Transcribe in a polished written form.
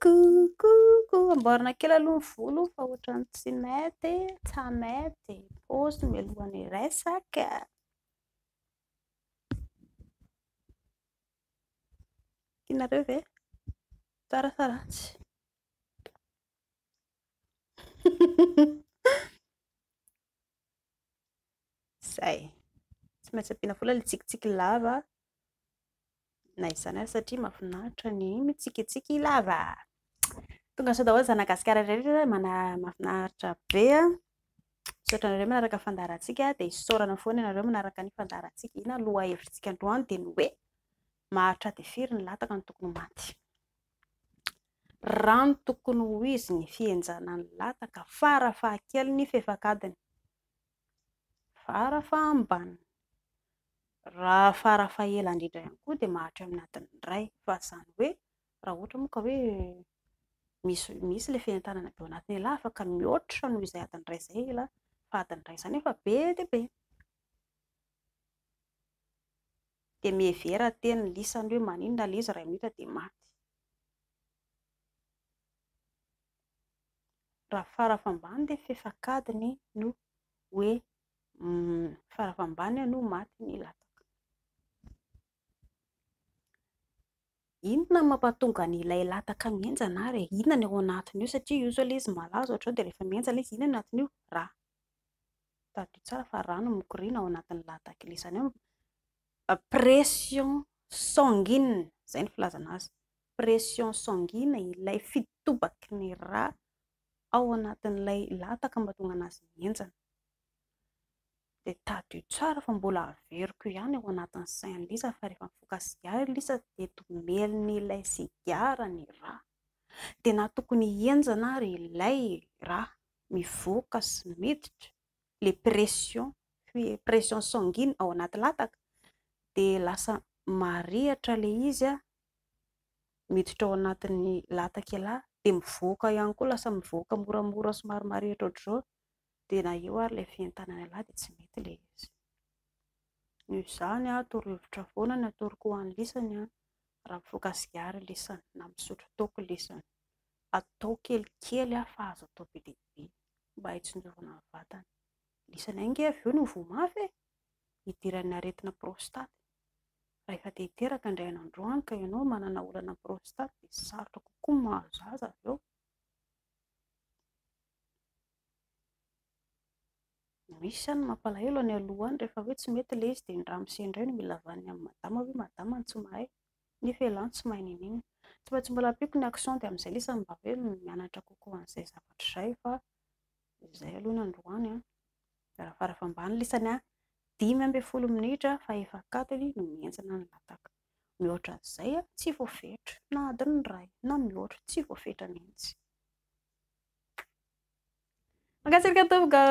Coucou, amboarina kely aloha ny volo fa ohatran'ny tsy mety, tsamety, paozy mialohan'ny resaka. Tianareo ve? Tsara sa ratsy? Zay. Tsy maintsy ampiana vola ilay tsikitsiky lava. Na izany ary satria mahafinaritra ny mitsikitsiky lava. Tonga sao daholo zanagasikara rehetra mahafinaritra be a. Misaotra anareo manaraka fandaharantsika dia isaorana foana ianareo manaraka ny fandaharantsika. Ina loha hevitrsika androany dia ny hoe maharitra dia firy ny lataka no tokony maty. Rano tokony ho izy ny fihenjana ny lataka farafahakeliny ny fefakadiny. Farafahambany. Raha farafahaela indrindra ihany koa dia maharitra amin'ny adiny iray. Fa izany hoe raha ohatra moa ka hoe misy ilay fihentanana be ao anatiny ila afaka mihoatra noho izay adiny iray izay ila. Fa adiny iray izany efa be dia be. Dia mihevera teny ny lisany hoe maninona ilay izy iray minitra dia maty. Raha farafambany dia fefakadiny no hoe farafambany no maty ny lataka. Inona no mampatonga ny ilay lataka mihenjana ary inona ny ao anatiny io satria usually izy malaza ohatrao dia rehefa mihenjana izy inona ny anatiny io? Rà. Tadio tsara fa rano no mikoriana ao anatin'ny lataka ilay izany hoe pression sanguine izay ny filazana azy. Pression sanguine ilay fitobaky ny rà ao anatin'ilay lataka mahatonga anazy mihenjana. Dia tadio tsara fa mbola averiko ihany ao anatin'ny sain'ny lisa fa rehefa mifoka sigara lisa dia domeliny ilay sigara ny rà. Dia na tokony hihenjana ary ilay rà mivoaka sy miditra ilay pression sanguine ao anaty lataka dia lasa marihatra ilay izy miditra ao anatin'ny lataka ila dia mivoaka ihany koa, lasa mivoaka moramora somary marihatra ohatr'izao dia na eo ary ilay fihentanana ila dia tsy mety ilay izy. Izany torohevitra foana ny atoroko ho an'ny lisany raha mifoka sigara lisany na misotro toaka lisany. Atao kelikely fa azo atao be dia be mba hitsinjovana ny vatany. Lisany ange avy eo no vao mafy hidiran'ny aretina prostate. Raha efa dia hiteraka indray androany ka ianao manana olana prostate dia sarotra kokoa mahazo azy avy eo. Misy izany mampalahelo any aloha any rehefa hoe tsy mety ilay izy dia ny ramose indray no mila vaniny amin'ny madama hoe madama ny tsy mahay nefa ialany tsy mahay ninina. Tsy maintsy mbola ampiako ny accent dia amin'izay lisany mba hoe mianatra kokoa an'izay zavatra izay fa izay aloha ny androany raha farafambany lisany 5-10 minitra fa efakadiny no mihenjana ny lataka. Mihoatra an'izay tsy voafetra na adiny iray na mihoatra tsy voafetra mihitsy. Makasarika tovoka.